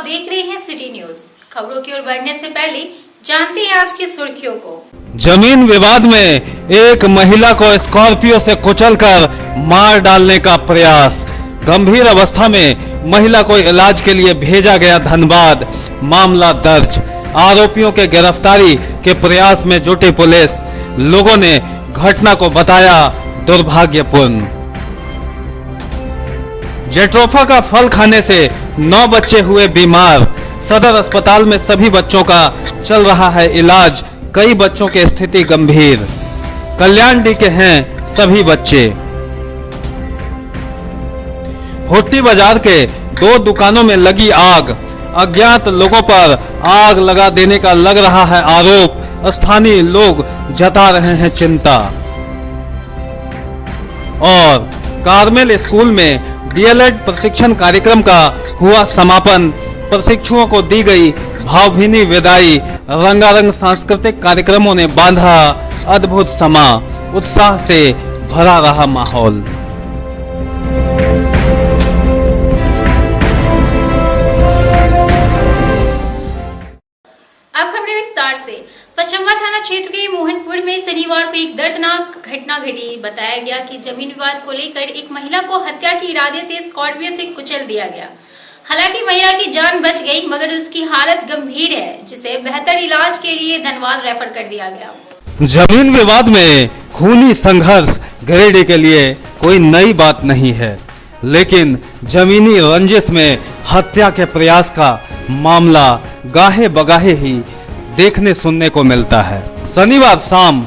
आप देख रहे हैं सिटी न्यूज। खबरों की ओर बढ़ने से पहले जानते हैं आज की सुर्खियों को। जमीन विवाद में एक महिला को स्कॉर्पियो से कुचलकर मार डालने का प्रयास। गंभीर अवस्था में महिला को इलाज के लिए भेजा गया धनबाद। मामला दर्ज। आरोपियों के गिरफ्तारी के प्रयास में जुटी पुलिस। लोगों ने घटना को बताया दुर्भाग्यपूर्ण। जेट्रोफा का फल खाने से 9 बच्चे हुए बीमार। सदर अस्पताल में सभी बच्चों का चल रहा है इलाज। कई बच्चों की स्थिति गंभीर। कल्याण डी के हैं सभी बच्चे। हुट्टी बाजार के 2 दुकानों में लगी आग। अज्ञात लोगों पर आग लगा देने का लग रहा है आरोप। स्थानीय लोग जता रहे हैं चिंता। और कार्मेल स्कूल में डीएलएड प्रशिक्षण कार्यक्रम का हुआ समापन। प्रशिक्षुओं को दी गई भावभीनी विदाई। रंगारंग सांस्कृतिक कार्यक्रमों ने बांधा अद्भुत समा। उत्साह से भरा रहा माहौल। अब खबरें विस्तार से। पचम्बा थाना क्षेत्र के मोहनपुर में शनिवार को एक दर्दनाक घटना घटी। बताया गया कि जमीन विवाद को लेकर एक महिला को हत्या के इरादे से स्कॉर्पियो से कुचल दिया गया। हालांकि महिला की जान बच गई, मगर उसकी हालत गंभीर है, जिसे बेहतर इलाज के लिए धनबाद रेफर कर दिया गया। जमीन विवाद में खूनी संघर्ष गिरिडीह के लिए कोई नई बात नहीं है, लेकिन जमीनी रंजिश में हत्या के प्रयास का मामला गाहे बगाहे ही देखने सुनने को मिलता है। शनिवार शाम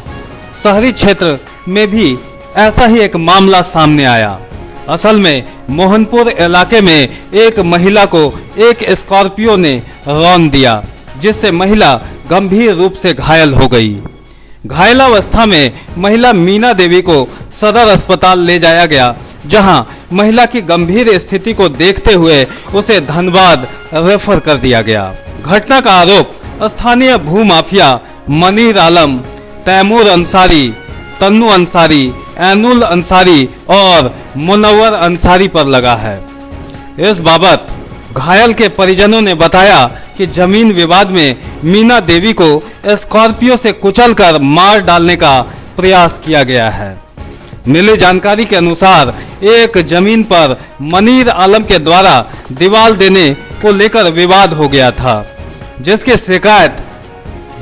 शहरी क्षेत्र में भी ऐसा ही एक मामला सामने आया। असल में मोहनपुर इलाके में एक महिला को एक स्कॉर्पियो ने रौंद दिया, जिससे महिला गंभीर रूप से घायल हो गई। घायलावस्था में महिला मीना देवी को सदर अस्पताल ले जाया गया, जहां महिला की गंभीर स्थिति को देखते हुए उसे धनबाद रेफर कर दिया गया। घटना का आरोप स्थानीय भूमाफिया मनीर आलम, तैमूर अंसारी, तन्नू अंसारी, ऐनुल अंसारी और मुनव्वर अंसारी पर लगा है। इस बाबत घायल के परिजनों ने बताया कि जमीन विवाद में मीना देवी को स्कॉर्पियो से कुचलकर मार डालने का प्रयास किया गया है। मिली जानकारी के अनुसार एक जमीन पर मनीर आलम के द्वारा दीवार देने को लेकर विवाद हो गया था, जिसकी शिकायत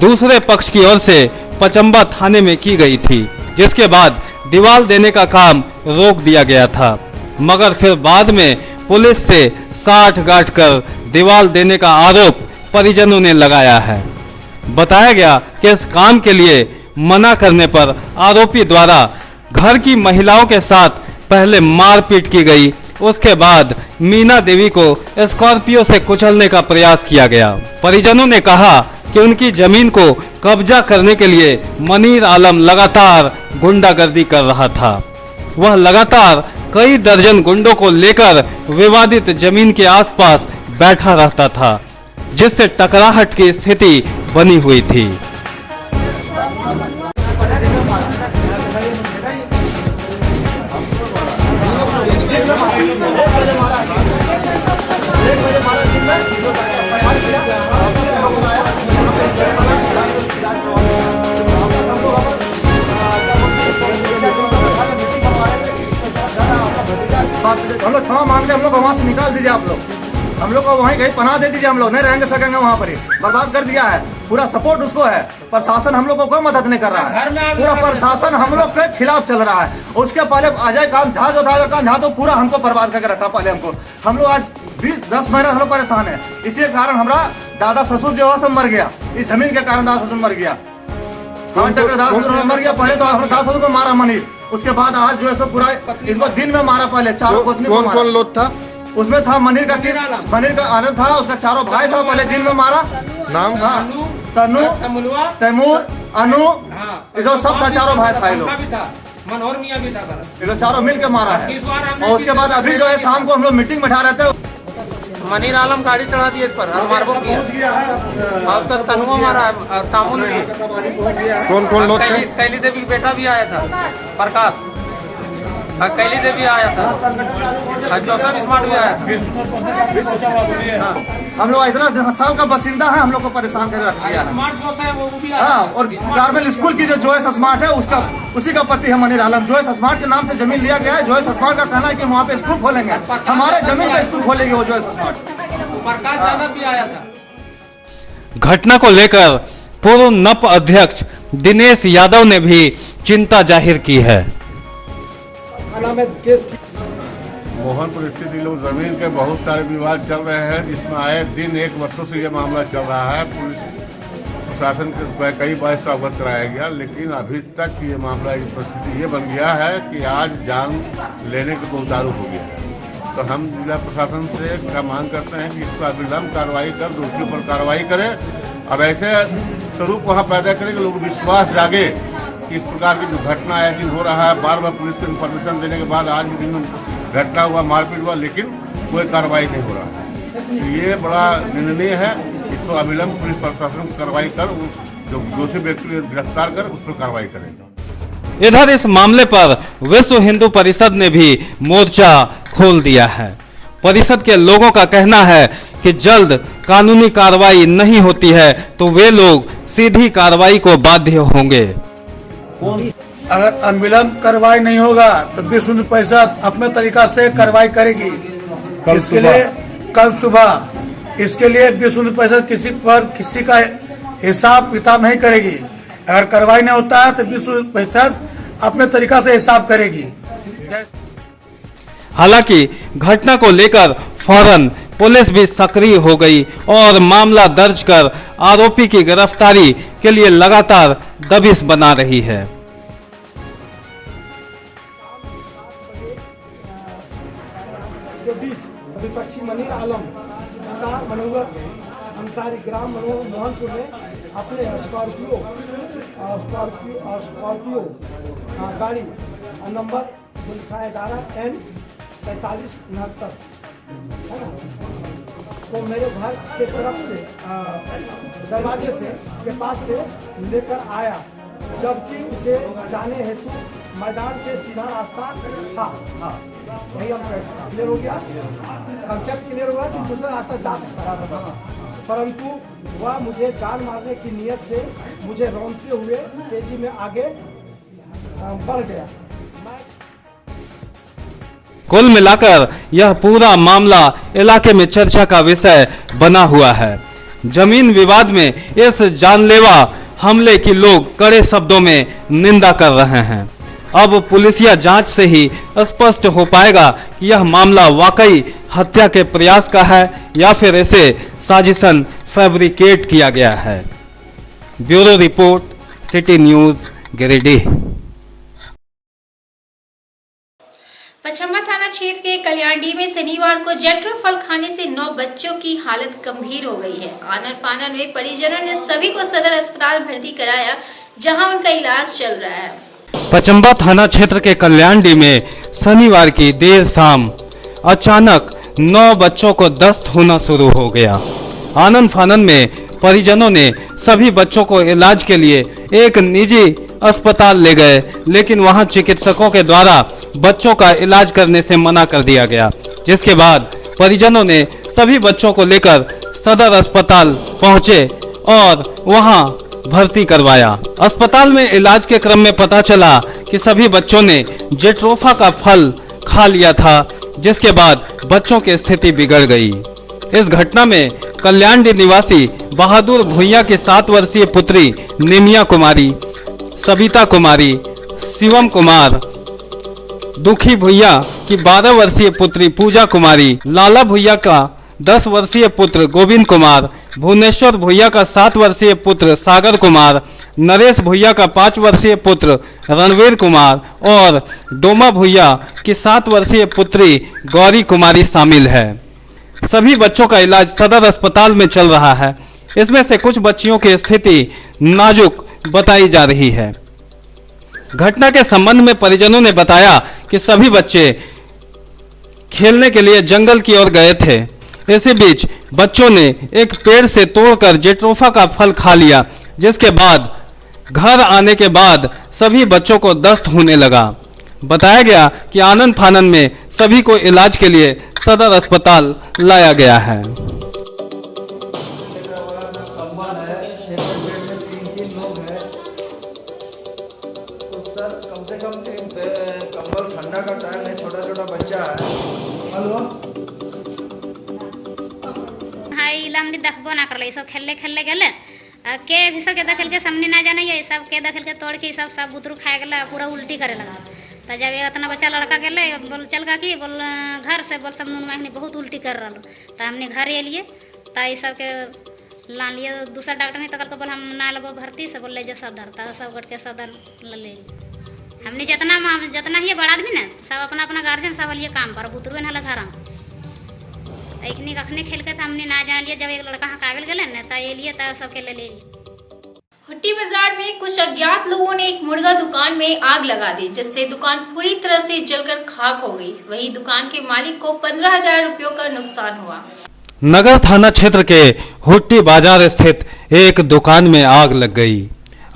दूसरे पक्ष की ओर से पचम्बा थाने में की गई थी, जिसके बाद दीवार देने का काम रोक दिया गया था। मगर फिर बाद में पुलिस से साठ-गांठ कर दीवार देने का आरोप परिजनों ने लगाया है। बताया गया कि इस काम के लिए मना करने पर आरोपी द्वारा घर की महिलाओं के साथ पहले मारपीट की गई। उसके बाद मीना देवी को स्कॉर्पियो से कुचलने का प्रयास किया गया। परिजनों ने कहा कि उनकी जमीन को कब्जा करने के लिए मनीर आलम लगातार गुंडागर्दी कर रहा था। वह लगातार कई दर्जन गुंडों को लेकर विवादित जमीन के आसपास बैठा रहता था, जिससे टकराहट की स्थिति बनी हुई थी। हम लोग क्षमा मांगते, हम लोग वहाँ से निकाल दीजिए। आप लोग हम लोग को वहीं कहीं पनाह दे दीजिए। हम लोग नहीं रहेंगे सकेंगे वहाँ पर ही। बर्बाद कर दिया है। पूरा सपोर्ट उसको है। प्रशासन हम लोग को कोई मदद नहीं कर रहा है। पूरा प्रशासन हम लोग के खिलाफ चल रहा है। उसके पहले अजय कांत झा जो था, झा तो पूरा हमको बर्बाद करके रखा। पहले हमको हम लोग आज 20-10 महीना हम लोग परेशान है। इसी के कारण हमारा दादा ससुर जो है सब मर गया। इस जमीन के कारण दादा ससुर मर गया। दादा ससुर मर गया। पहले तो दादा ससुर को मारा मनीर, उसके बाद आज जो है सब पूरा इसको दिन में मारा। पहले चारों पत्नी को मारा। कौन लोग था उसमें? था मनीर का आनंद था, उसका चारों भाई था। पहले दिन में मारा। नाम तनु, तैमूर, अनु, ये सब था। चारों भाई था। ये लोग मनोहर मियां भी था। ये लोग चारों मिल के मारा है। और उसके बाद अभी जो है शाम को हम लोग मीटिंग बैठा रहते हैं। मनीर आलम गाड़ी चढ़ा दिए इस पर और मारबो किया। अब तक तनुआ मारा और तामुल भी। कौन कौन लोग थे? कैली देवी बेटा भी आया था, प्रकाश। कैली देवी आया था, जोसेफ स्मार्ट भी आया था। हम लोग इतना साल का बासिंदा है, हम लोग को परेशान कर रख दिया है। स्मार्ट जोश है वो भी आया। हाँ, और गार्मेंट स्कूल की जो जोएस स्मार्ट है उसी का पति है मनीर आलम। जोएस स्मार्ट के नाम से जमीन लिया गया है। जोएस स्मार्ट का कहना है कि वहाँ पे स्कूल खोलेंगे, हमारे जमीन पे स्कूल खोलेंगे वो जोएस स्मार्ट। प्रकाश यादव भी आया था। घटना को लेकर पूर्व नप अध्यक्ष दिनेश यादव ने भी चिंता जाहिर की है। मोहनपुर स्थित लोग जमीन के बहुत सारे विवाद चल रहे हैं, जिसमें आए दिन एक वर्षों से ये मामला चल रहा है। पुलिस प्रशासन के कई बार से अवगत कराया गया, लेकिन अभी तक ये मामला की परिस्थिति ये बन गया है कि आज जान लेने के को उतारू हो गया है। तो हम जिला प्रशासन से क्या मांग करते हैं कि इस पर अविलंब कार्रवाई कर दोषियों पर कार्रवाई करें और ऐसे स्वरूप वहाँ पैदा करें कि लोग विश्वास जागे कि इस प्रकार की जो घटना आए दिन हो रहा है। बार बार पुलिस को इन्फॉर्मेशन देने के बाद आज भी दिन घटना हुआ, मारपीट हुआ, लेकिन कोई कार्रवाई नहीं हो रहा है। तो ये बड़ा निंदनीय है। इस पर अविलंब पुलिस प्रशासन कार्रवाई कर जो दोषी व्यक्ति को गिरफ्तार कर उस पर कार्रवाई करेगा। इधर इस मामले पर विश्व हिंदू परिषद ने भी मोर्चा खोल दिया है। परिषद के लोगों का कहना है कि जल्द कानूनी कार्रवाई नहीं होती है तो वे लोग सीधी कार्रवाई को बाध्य होंगे। अगर अविलंब कार्रवाई नहीं होगा तो विश्व हिंदू परिषद अपने तरीका से कार्रवाई करेगी। इसके लिए कल सुबह इसके लिए विश्व हिंदू परिषद किसी का हिसाब किताब नहीं करेगी। अगर कार्रवाई नहीं होता है तो विश्व हिंदू परिषद अपने तरीका से हिसाब करेगी। हालांकि घटना को लेकर फौरन पुलिस भी सक्रिय हो गई और मामला दर्ज कर आरोपी की गिरफ्तारी के लिए लगातार दबिश बना रही है। विपक्षी मनीर आलम मनोहर अंसारी ग्राम मोहनपुर में अपने स्कॉर्पियो गाड़ी नंबर लिखा है 11N4569 तो मेरे घर के तरफ से दरवाजे से के पास से लेकर आया, जबकि उसे जाने हेतु मैदान से सीधा रास्ता था। यही हम क्लियर हो गया, कंसेप्ट क्लियर हुआ कि दूसरा रास्ता जा सकता था, परंतु वह मुझे जान मारने की नियत से मुझे रौंदते हुए तेजी में आगे बढ़ गया। कुल मिलाकर यह पूरा मामला इलाके में चर्चा का विषय बना हुआ है। जमीन विवाद में इस जानलेवा हमले की लोग कड़े शब्दों में निंदा कर रहे हैं। अब पुलिसिया जांच से ही स्पष्ट हो पाएगा कि यह मामला वाकई हत्या के प्रयास का है या फिर इसे साजिशन फैब्रिकेट किया गया है। Bureau report, city news, Giridih. Pachamba थाना क्षेत्र के कल्याणडी में शनिवार को जेट्रो फल खाने से 9 बच्चों की हालत गंभीर हो गई है। आनन फानन में परिजनों ने सभी को सदर अस्पताल भर्ती कराया, जहां उनका इलाज चल रहा है। पचम्बा थाना क्षेत्र के कल्याणडी में शनिवार की देर शाम अचानक 9 बच्चों को दस्त होना शुरू हो गया। आनन फानन में परिजनों ने सभी बच्चों को इलाज के लिए एक निजी अस्पताल ले गए, लेकिन वहां चिकित्सकों के द्वारा बच्चों का इलाज करने से मना कर दिया गया, जिसके बाद परिजनों ने सभी बच्चों को लेकर सदर अस्पताल पहुंचे और वहां भर्ती करवाया। अस्पताल में इलाज के क्रम में पता चला कि सभी बच्चों ने जेट्रोफा का फल खा लिया था, जिसके बाद बच्चों की स्थिति बिगड़ गई। इस घटना में कल्याणडी निवासी बहादुर भुइया की 7 वर्षीय पुत्री निमिया कुमारी, सबिता कुमारी, शिवम कुमार, दुखी भुइया की 12 वर्षीय पुत्री पूजा कुमारी, लाला भुइया का 10 वर्षीय पुत्र गोविंद कुमार, भुवनेश्वर भुइया का 7 वर्षीय पुत्र सागर कुमार, नरेश भुइया का 5 वर्षीय पुत्र रणवीर कुमार और डोमा भुइया की 7 वर्षीय पुत्री गौरी कुमारी शामिल है। सभी बच्चों का इलाज सदर अस्पताल में चल रहा है। इसमें से कुछ बच्चियों की स्थिति नाजुक बताई जा रही है। घटना के संबंध में परिजनों ने बताया कि सभी बच्चे खेलने के लिए जंगल की ओर गए थे। इसी बीच बच्चों ने एक पेड़ से तोड़कर जेट्रोफा का फल खा लिया, जिसके बाद घर आने के बाद सभी बच्चों को दस्त होने लगा। बताया गया कि आनन फानन में सभी को इलाज के लिए सदर अस्पताल लाया गया है। कंबल है, एक बेड में 3 लोग हैं, तो सर कम से कम कंबल ठंडा का टाइम है, छोटा छोटा बच्चा है। हेलो हाय हमने देखबो ना करले, सब खेलले खेलले गेले के सब के दखल के सामने ना जाने ये सब के दखल के तोड़ के सब बुतरू खा गेला, पूरा उल्टी करे लगा। तो जब इतना बच्चा लड़का गेले बोल चल का की बोल घर से बोल सब नुन मांगने बहुत उल्टी कर रहा। तो हमने घर एलिए तो ये सब के ला लिए, दूसरा डॉक्टर नहीं तो कल को बोल हम ना लगो भर्ती से बोल ले जो सदर, तो सब गट के सदर ले हमने जितना ही बड़ा आदमी ना सब अपना अपना गार्जियन सब लिए काम पर बुतरू ना लगा रहा। एक अखने खेल के हमने ना जान लिया, जब एक लड़का हाँ काबिल गए ना तो ये लिए तो सबके ले लिए। हुट्टी बाजार में कुछ अज्ञात लोगों ने एक मुर्गा दुकान में आग लगा दी, जिससे दुकान पूरी तरह से जलकर खाक हो गई। वहीं दुकान के मालिक को 15,000 रुपयों का नुकसान हुआ। नगर थाना क्षेत्र के हुट्टी बाजार स्थित एक दुकान में आग लग गई।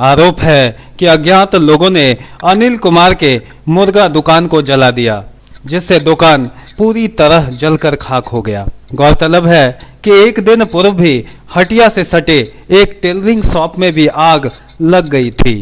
आरोप है कि अज्ञात लोगों ने अनिल कुमार के मुर्गा दुकान को जला दिया, जिससे दुकान पूरी तरह जलकर खाक हो गया। गौरतलब है कि एक दिन पूर्व भी हटिया से सटे एक टेलरिंग शॉप में भी आग लग गई थी।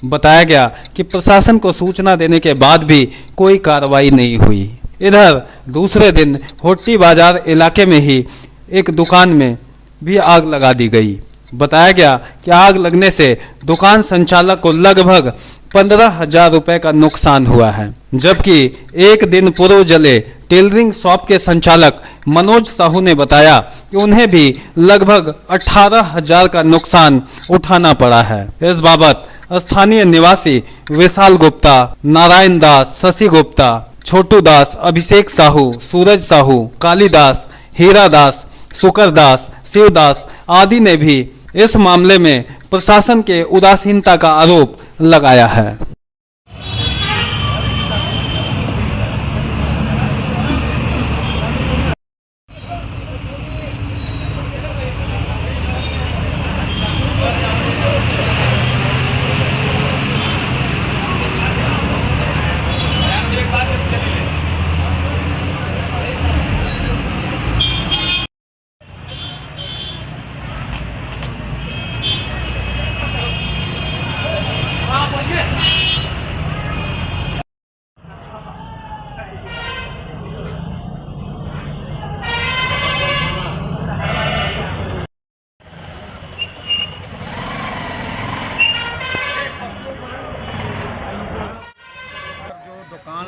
बताया गया कि प्रशासन को सूचना देने के बाद भी कोई कार्रवाई नहीं हुई। इधर दूसरे दिन हुट्टी बाजार इलाके में ही एक दुकान में भी आग लगा दी गई। बताया गया कि आग लगने से दुकान संचालक को लगभग 15,000 रुपए का नुकसान हुआ है, जबकि एक दिन पूर्व जले टेलरिंग शॉप के संचालक मनोज साहू ने बताया कि उन्हें भी लगभग 18,000 का नुकसान उठाना पड़ा है। इस बाबत स्थानीय निवासी विशाल गुप्ता, नारायण दास, शशि गुप्ता, छोटू दास, अभिषेक साहू, सूरज साहू, कालीदास, हीरा दास, सुकर दास, शिवदास आदि ने भी इस मामले में प्रशासन के उदासीनता का आरोप लगाया है।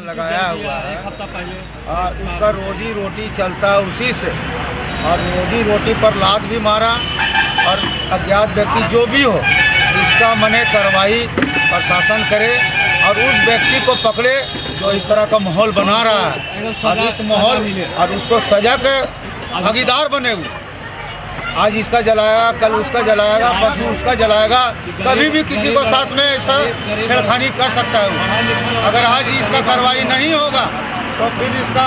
लगाया हुआ है और उसका रोजी रोटी चलता है उसी से, और रोजी रोटी पर लात भी मारा। और अज्ञात व्यक्ति जो भी हो इसका मने कार्रवाई प्रशासन करे और उस व्यक्ति को पकड़े जो इस तरह का माहौल बना रहा है, और इस माहौल और उसको सजा के भागीदार बने। आज इसका जलाएगा, कल उसका जलाएगा, परसों उसका जलाएगा, कभी भी किसी को साथ में ऐसा छेड़खानी कर सकता है। अगर आज इसका कार्रवाई नहीं होगा तो फिर इसका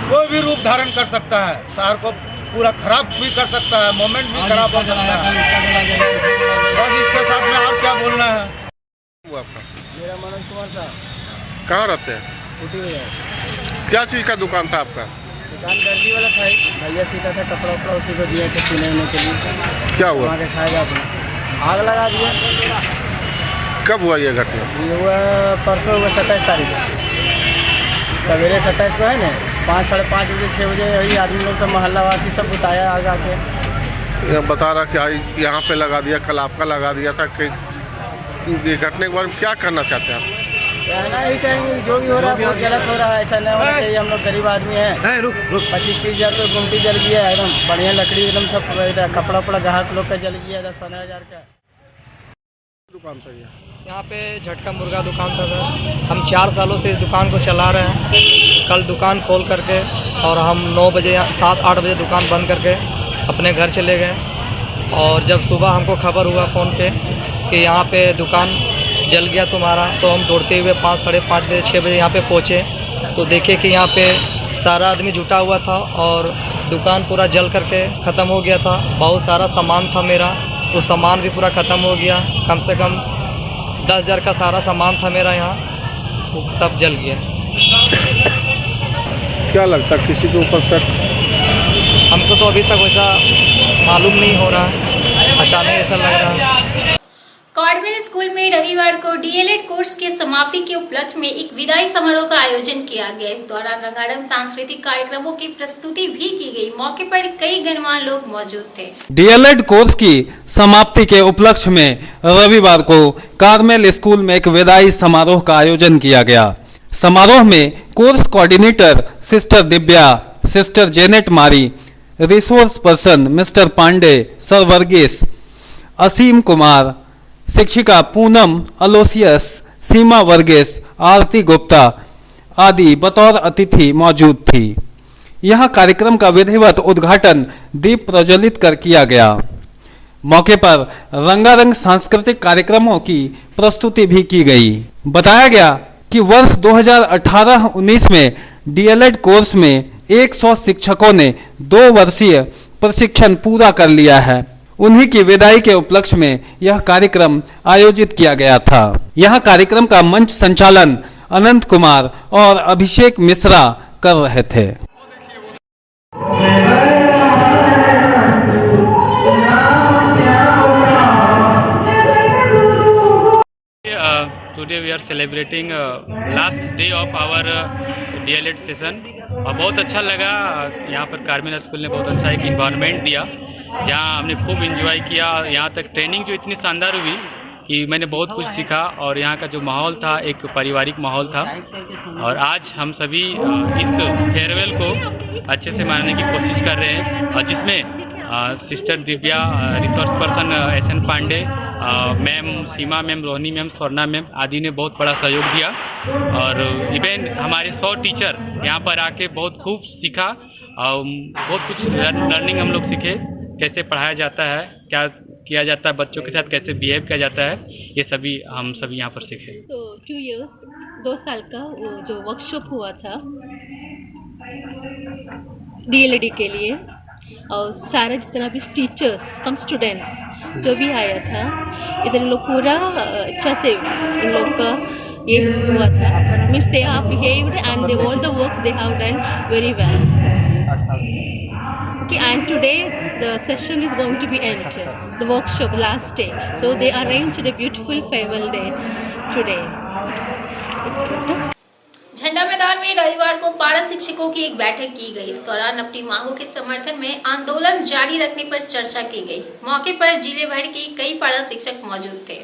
कोई भी रूप धारण कर सकता है, शहर को पूरा खराब भी कर सकता है, मोमेंट भी खराब हो सकता है। बस इसके साथ में और क्या बोलना है। मेरा मनोज कुमार साहब। कहाँ रहते हैं? क्या चीज़ का दुकान था आपका? दुकान दर्जी वाला था, भैया सीखा था कपड़ा उपड़ा, उसी को दिया था सीने के लिए। क्या हुआ? वहाँ के खाएगा अपना, आग लगा दिया। कब हुआ ये घटना? ये हुआ परसों हुआ 27 तारीख सवेरे 27 को है ना, 5 साढ़े 5 बजे 6 बजे वही आदमी लोग सब मोहल्ला वासी सब बताया आग आके। बता रहा कि यहाँ पे लगा दिया, कल आपका लगा दिया था। कि ये घटने के बारे में क्या करना चाहते हैं आप? रहना ही चाहिए, जो भी हो रहा है बहुत गलत हो रहा है, ऐसा नहीं होना चाहिए। हम लोग गरीब आदमी हैं। 25-30 हज़ार रुपये गुमटी जल गया, एकदम बढ़िया लकड़ी, एकदम सब कपड़ा उपड़ा ग्राहक लोग का जल गया 10-15 हज़ार का। दुकान था यहाँ पे झटका मुर्गा दुकान था सर। हम 4 सालों से इस दुकान को चला रहे हैं। कल दुकान खोल करके और हम 9 बजे 7-8 बजे दुकान बंद करके अपने घर चले गए। और जब सुबह हमको खबर हुआ फ़ोन पे कि यहाँ पे दुकान जल गया तुम्हारा, तो हम दौड़ते हुए 5 साढ़े 5 बजे 6 बजे यहाँ पे पहुँचे तो देखे कि यहाँ पे सारा आदमी जुटा हुआ था और दुकान पूरा जल करके ख़त्म हो गया था। बहुत सारा सामान था मेरा, वो सामान भी पूरा ख़त्म हो गया। कम से कम 10,000 का सारा सामान था मेरा यहाँ। सब जल गया। क्या लगता है किसी के ऊपर शक? हमको तो अभी तक वैसा मालूम नहीं हो रहा, अचानक ऐसा लग रहा है। कॉडवेल स्कूल में रविवार को डीएलएड कोर्स के समाप्ति के उपलक्ष्य में एक विदाई समारोह का आयोजन किया गया। इस दौरान रंगारंग सांस्कृतिक कार्यक्रमों की प्रस्तुति भी की गई। मौके पर कई गणमान्य लोग मौजूद थे। डीएलएड कोर्स की समाप्ति के उपलक्ष्य में रविवार को कार्मेल स्कूल में एक विदाई समारोह का आयोजन किया गया। समारोह में course coordinator sister Divya, sister Janet Mary, resource person mister Pandey, sir Varghese, Aseem Kumar, शिक्षिका पूनम अलोसियस, सीमा वर्गीस, आरती गुप्ता आदि बतौर अतिथि मौजूद थी। यह कार्यक्रम का विधिवत उद्घाटन दीप प्रज्वलित कर किया गया। मौके पर रंगारंग सांस्कृतिक कार्यक्रमों की प्रस्तुति भी की गई। बताया गया कि वर्ष 2018-19 में डीएलएड कोर्स में 100 शिक्षकों ने 2 वर्षीय प्रशिक्षण पूरा कर लिया है। उन्हीं की विदाई के उपलक्ष्य में यह कार्यक्रम आयोजित किया गया था। यह कार्यक्रम का मंच संचालन अनंत कुमार और अभिषेक मिश्रा कर रहे थे। Today we are celebrating last day of our DLED session और बहुत अच्छा लगा। यहाँ पर कार्मेल स्कूल ने बहुत अच्छा एक इन्वायरमेंट दिया जहाँ हमने खूब एंजॉय किया। यहाँ तक ट्रेनिंग जो इतनी शानदार हुई कि मैंने बहुत कुछ सीखा और यहाँ का जो माहौल था एक पारिवारिक माहौल था। और आज हम सभी इस फेयरवेल को अच्छे से मनाने की कोशिश कर रहे हैं और जिसमें sister Divya, resource person S N Pandey ma'am, Seema ma'am, Rohini ma'am, Swarna ma'am आदि ने बहुत बड़ा सहयोग दिया। और इवन हमारे 100 टीचर यहाँ पर आके बहुत खूब सीखा और बहुत कुछ लर्निंग हम लोग सीखे, कैसे पढ़ाया जाता है, क्या किया जाता है, बच्चों के साथ कैसे बिहेव किया जाता है, ये सभी हम सभी यहाँ पर सीखे। तो 2 years 2 साल का वो जो वर्कशॉप हुआ था डीएलएडी के लिए और सारा जितना भी टीचर्स कम स्टूडेंट्स जो भी आया था इधर लोग पूरा अच्छा से इन लोग का ये हुआ था। Means they have behaved and they all the works they have done very well. Okay, and today the session is going to be end, the workshop last day. So they arranged a beautiful farewell day today. झंडा मैदान में रविवार को पारा शिक्षकों की एक बैठक की गई। इस दौरान अपनी मांगों के समर्थन में आंदोलन जारी रखने पर चर्चा की गई। मौके पर जिले भर के कई पारा शिक्षक मौजूद थे।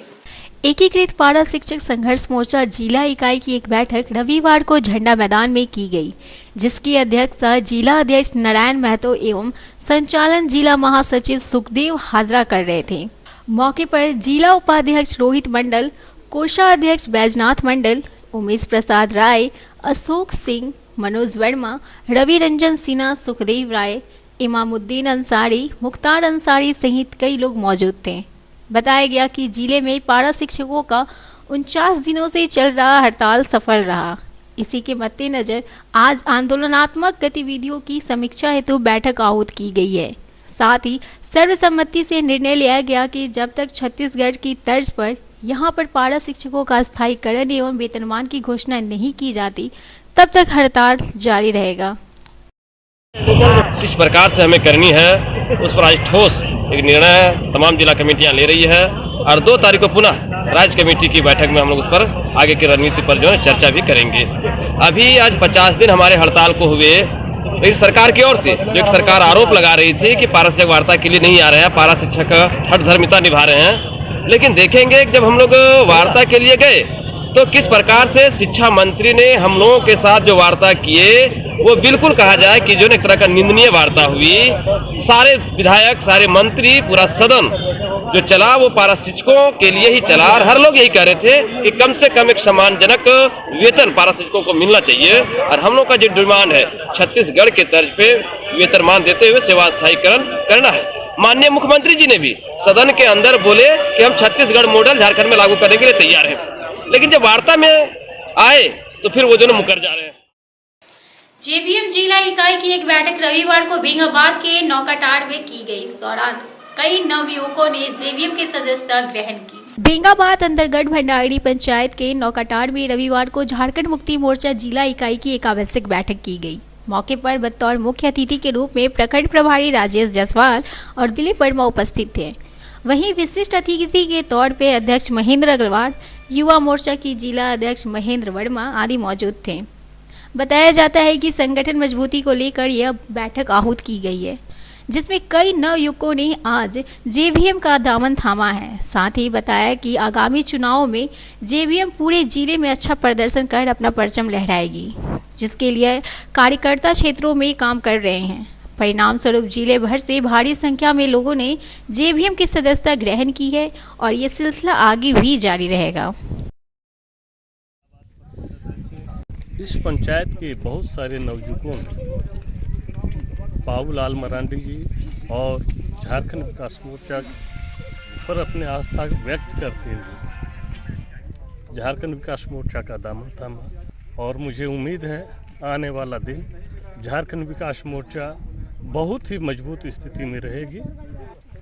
एकीकृत पारा शिक्षक संघर्ष मोर्चा जिला इकाई की एक बैठक रविवार को झंडा मैदान में की गई, जिसकी अध्यक्षता जिला अध्यक्ष नारायण महतो एवं संचालन जिला महासचिव सुखदेव हाजरा कर रहे थे। मौके पर जिला उपाध्यक्ष रोहित मंडल, कोषाध्यक्ष बैजनाथ मंडल, उमेश प्रसाद राय, अशोक सिंह, मनोज वर्मा, रवि रंजन सिन्हा, सुखदेव राय, इमामुद्दीन अंसारी, मुख्तार अंसारी सहित कई लोग मौजूद थे। बताया गया कि जिले में पारा शिक्षकों का 49 दिनों से चल रहा हड़ताल सफल रहा। इसी के मद्देनजर आज आंदोलनात्मक गतिविधियों की समीक्षा हेतु बैठक आहूत की गई है। साथ ही सर्वसम्मति से निर्णय लिया गया कि जब तक छत्तीसगढ़ की तर्ज पर यहां पर पारा शिक्षकों का स्थायीकरण एवं वेतनमान की घोषणा नहीं की जाती, तब तक हड़ताल जारी रहेगा। किस प्रकार से हमें करनी है उस पर आज ठोस एक निर्णय तमाम जिला कमेटियां ले रही है और 2 तारीख को पुनः राज्य कमेटी की बैठक में हम लोग उस पर आगे की रणनीति पर जो है चर्चा भी करेंगे। अभी आज 50 दिन हमारे हड़ताल को हुए, लेकिन सरकार की ओर से जो एक सरकार आरोप लगा रही थी कि पारा शिक्षक वार्ता के लिए नहीं आ रहे हैं, पारा शिक्षक हठधर्मिता निभा रहे हैं। लेकिन देखेंगे कि जब हम लोग वार्ता के लिए गए तो किस प्रकार से शिक्षा मंत्री ने हम लोगों के साथ जो वार्ता किए वो बिल्कुल कहा जाए कि जो एक तरह का निंदनीय वार्ता हुई। सारे विधायक, सारे मंत्री, पूरा सदन जो चला वो पारा शिक्षकों के लिए ही चला और हर लोग यही कह रहे थे कि कम से कम एक सम्मानजनक वेतन पारा शिक्षकों को मिलना चाहिए। और हम लोग का जो डिमांड है छत्तीसगढ़ के तर्ज पे वेतनमान देते हुए सेवा स्थायीकरण करना है। माननीय मुख्यमंत्री जी ने भी सदन के अंदर बोले कि हम छत्तीसगढ़ मॉडल झारखंड में लागू करने के लिए तैयार हैं, लेकिन जब वार्ता में आए तो फिर वो दोनों मुकर जा रहे हैं। जेबीएम जिला इकाई की एक बैठक रविवार को भिंगाबाद के नौकाटाड़ में की गई। इस दौरान कई नवयुवकों ने जेबीएम की सदस्यता ग्रहण की। बेंगाबाद अंतर्गत भंडारी पंचायत के नौकाटाड़ में रविवार को झारखंड मुक्ति मोर्चा जिला इकाई की एक आवश्यक बैठक की गई। मौके पर बतौर मुख्य अतिथि के रूप में प्रखंड प्रभारी राजेश जायसवाल और दिलीप वर्मा उपस्थित थे। वहीं विशिष्ट अतिथि के तौर पे अध्यक्ष महेंद्र अग्रवाल, युवा मोर्चा की जिला अध्यक्ष महेंद्र वर्मा आदि मौजूद थे। बताया जाता है कि संगठन मजबूती को लेकर यह बैठक आहूत की गई है, जिसमें कई नवयुवकों ने आज जेवीएम का दामन थामा है। साथ ही बताया कि आगामी चुनावों में जेवीएम पूरे जिले में अच्छा प्रदर्शन कर अपना परचम लहराएगी, जिसके लिए कार्यकर्ता क्षेत्रों में काम कर रहे हैं। परिणाम स्वरूप जिले भर से भारी संख्या में लोगों ने जेवीएम की सदस्यता ग्रहण की है और ये सिलसिला आगे भी जारी रहेगा। इस पंचायत के बहुत सारे नवयुवकों ने बाबूलाल मरांडी जी और झारखंड विकास मोर्चा पर अपने आस्था व्यक्त करते हुए झारखंड विकास मोर्चा का दामन थामा और मुझे उम्मीद है आने वाला दिन झारखंड विकास मोर्चा बहुत ही मजबूत स्थिति में रहेगी।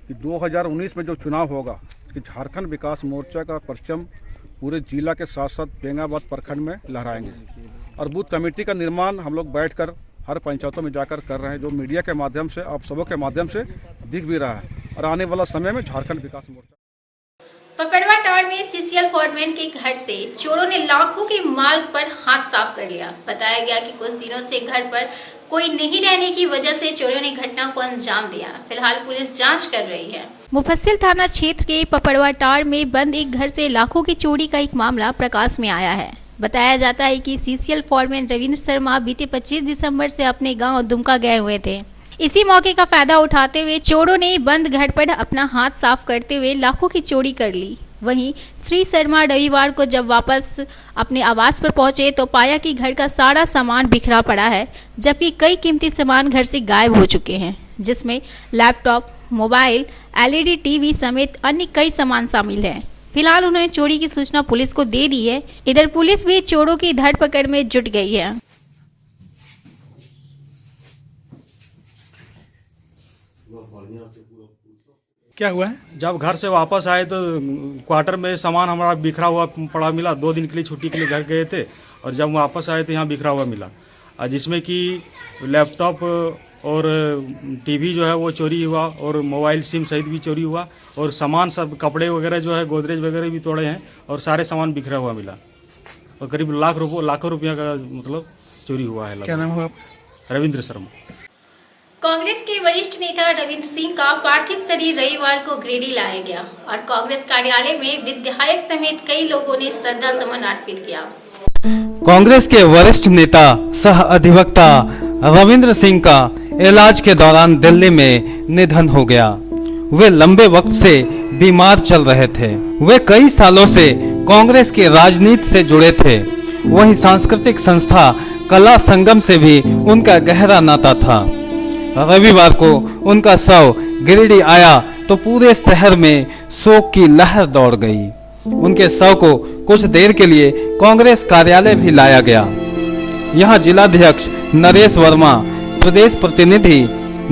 कि 2019 में जो चुनाव होगा कि झारखंड विकास मोर्चा का परचम पूरे जिला के साथ साथ बेंगाबाद प्रखंड में लहराएंगे और बूथ कमेटी का निर्माण हम लोग बैठकर हर पंचायतों में जाकर कर रहे हैं, जो मीडिया के माध्यम से आप सबों के माध्यम से दिख भी रहा है। और आने वाला समय में झारखंड विकास मोर्चा पपड़वा टावर में सीसीएल फॉरमैन के घर से चोरों ने लाखों के माल पर हाथ साफ कर लिया। बताया गया कि कुछ दिनों से घर पर कोई नहीं रहने की वजह से चोरों ने घटना को अंजाम दिया। फिलहाल पुलिस जांच कर रही है। मुफस्सिल थाना क्षेत्र के पपड़वा टावर में बंद एक घर से लाखों की चोरी का एक मामला प्रकाश में आया है। बताया जाता है कि सीसीएल फॉरमैन रविंद्र शर्मा बीते 25 दिसंबर से अपने गांव दुमका गए हुए थे। इसी मौके का फायदा उठाते हुए चोरों ने बंद घर पर अपना हाथ साफ करते हुए लाखों की चोरी कर ली। वहीं श्री शर्मा रविवार को जब वापस अपने आवास पर पहुंचे तो पाया कि घर का सारा सामान बिखरा पड़ा है, जबकि कई कीमती सामान घर से गायब हो चुके हैं, जिसमें लैपटॉप, मोबाइल, एलईडी टीवी समेत अन्य कई सामान शामिल हैं। फिलहाल उन्होंने चोरी की सूचना पुलिस को दे दी है। इधर पुलिस भी चोरों की धरपकड़ में जुट गई है। क्या हुआ है? जब घर से वापस आए तो क्वार्टर में सामान हमारा बिखरा हुआ पड़ा मिला। 2 दिन के लिए छुट्टी के लिए घर गए थे और जब वापस आए तो यहाँ बिखरा हुआ मिला, जिसमें कि लैपटॉप और टीवी जो है वो चोरी हुआ और मोबाइल सिम सहित भी चोरी हुआ और सामान सब कपड़े वगैरह जो है गोदरेज वगैरह भी तोड़े हैं और सारे सामान बिखरा हुआ मिला और करीब लाखों रुपया का मतलब चोरी हुआ है। क्या नाम हुआ? रविंद्र शर्मा। कांग्रेस के वरिष्ठ नेता रविंद्र सिंह का पार्थिव शरीर रविवार को गिरिडीह लाया गया और कांग्रेस कार्यालय में विधायक समेत कई लोगों ने श्रद्धा सुमन अर्पित किया। कांग्रेस के वरिष्ठ नेता सह अधिवक्ता रविंद्र सिंह का इलाज के दौरान दिल्ली में निधन हो गया। वे लंबे वक्त से बीमार चल रहे थे। वे कई सालों से कांग्रेस की राजनीति से जुड़े थे। वहीं सांस्कृतिक संस्था कला संगम से भी उनका गहरा नाता था। रविवार को उनका शव गिरिडीह आया तो पूरे शहर में शोक की लहर दौड़ गई। उनके शव को कुछ देर के लिए कांग्रेस कार्यालय भी लाया गया। यहां जिलाध्यक्ष नरेश वर्मा, प्रदेश प्रतिनिधि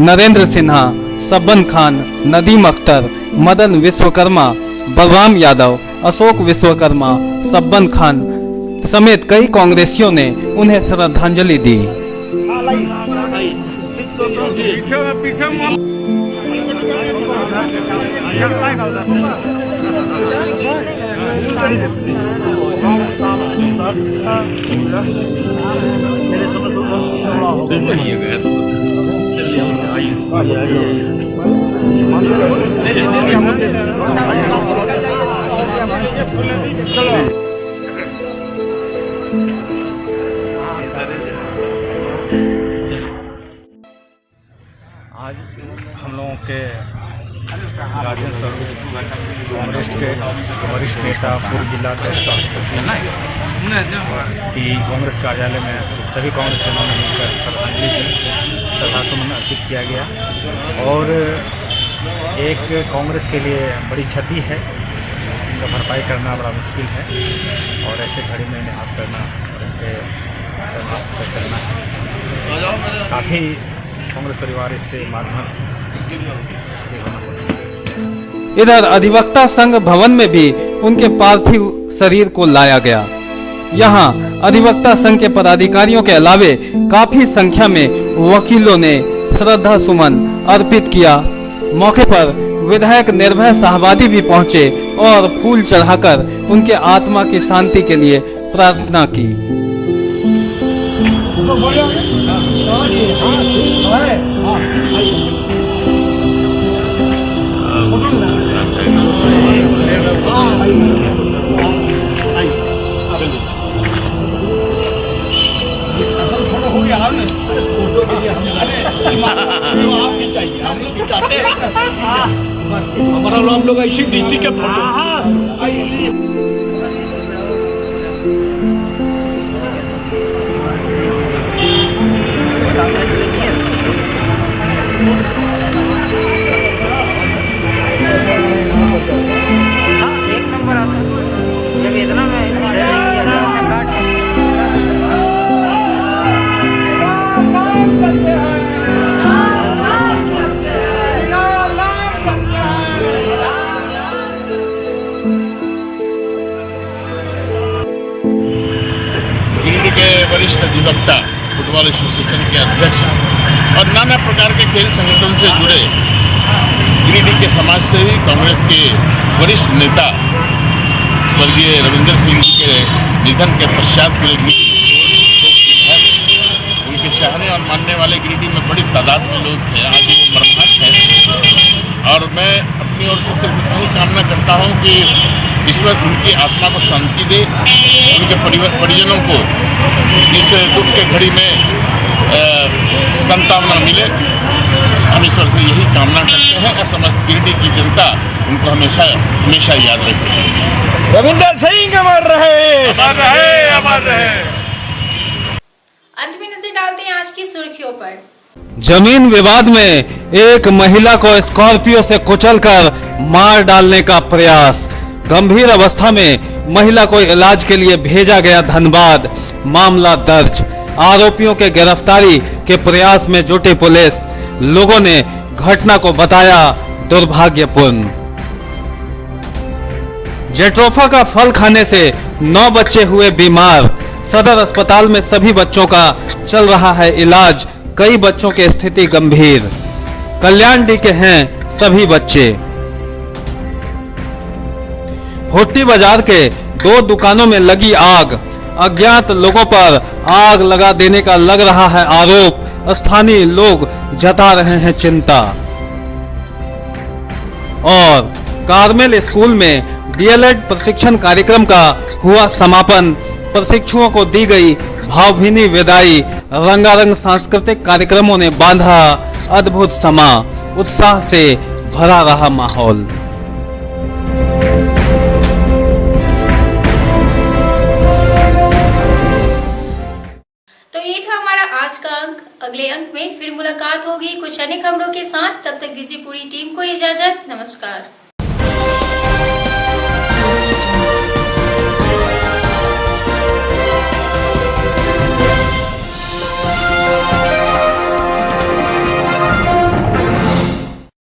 नरेंद्र सिन्हा, सब्बन खान, नदीम अख्तर, मदन विश्वकर्मा, बलराम यादव, अशोक विश्वकर्मा, सब्बन खान समेत कई कांग्रेसियों ने उन्हें श्रद्धांजलि दी। आज हम लोगों के गार्जियन कांग्रेस के वरिष्ठ नेता पूर्व जिलाध्यक्ष की कांग्रेस कार्यालय में सभी कांग्रेस जनों ने मिलकर श्रद्धांजलि दी, श्रद्धासुमन अर्पित किया गया। और एक कांग्रेस के लिए बड़ी क्षति है, इनका भरपाई करना बड़ा मुश्किल है और ऐसे घड़ी में इन्हें हाथ करना और इनके चलना काफ़ी कांग्रेस परिवार इससे माध्यम। इधर अधिवक्ता संघ भवन में भी उनके पार्थिव शरीर को लाया गया। यहाँ अधिवक्ता संघ के पदाधिकारियों के अलावे काफी संख्या में वकीलों ने श्रद्धा सुमन अर्पित किया। मौके पर विधायक निर्भय शाहबादी भी पहुंचे और फूल चढ़ाकर उनके आत्मा की शांति के लिए प्रार्थना की। हमारा हम लोग ऐसी डिस्ट्रिक्ट के वरिष्ठ अधिवक्ता, फुटबॉल एसोसिएशन के अध्यक्ष और नाना प्रकार के खेल संगठन से जुड़े गिरिडीह के समाज सेवी कांग्रेस के वरिष्ठ नेता स्वर्गीय रविंदर सिंह जी के निधन के पश्चात पूरे उनके चाहने और मानने वाले गिरिडीह में बड़ी तादाद में लोग थे। आज वो मरमाहत है और मैं अपनी ओर से सिर्फ इतनी कामना करता हूँ कि ईश्वर उनकी आत्मा को शांति दे, उनके परिजनों को इस दुख के घड़ी में संतावना मिले। हम ईश्वर से यही कामना करते हैं और समस्त गिरिडीह की जनता उनको हमेशा हमेशा याद रखे। रविंदर सिंह अमर रहे, अमर रहे, अमर रहे। अंत में नजर डालते हैं आज की सुर्खियों पर। जमीन विवाद में एक महिला को स्कॉर्पियो से कुचलकर मार डालने का प्रयास। गंभीर अवस्था में महिला को इलाज के लिए भेजा गया धनबाद। मामला दर्ज। आरोपियों के गिरफ्तारी के प्रयास में जुटी पुलिस। लोगों ने घटना को बताया दुर्भाग्यपूर्ण। जेट्रोफा का फल खाने से 9 बच्चे हुए बीमार। सदर अस्पताल में सभी बच्चों का चल रहा है इलाज। कई बच्चों की स्थिति गंभीर। कल्याणडी के हैं सभी बच्चे। होट्टी बाजार के 2 दुकानों में लगी आग। अज्ञात लोगों पर आग लगा देने का लग रहा है आरोप। स्थानीय लोग जता रहे हैं चिंता। और कार्मेल स्कूल में डीएलएड प्रशिक्षण कार्यक्रम का हुआ समापन। प्रशिक्षुओं को दी गई भावभीनी विदाई। रंगारंग सांस्कृतिक कार्यक्रमों ने बांधा अद्भुत समा। उत्साह से भरा रहा माहौल। तो ये था हमारा आज का अंक। अगले अंक में फिर मुलाकात होगी कुछ अन्य खबरों के साथ। तब तक दीजिए पूरी टीम को इजाजत। नमस्कार।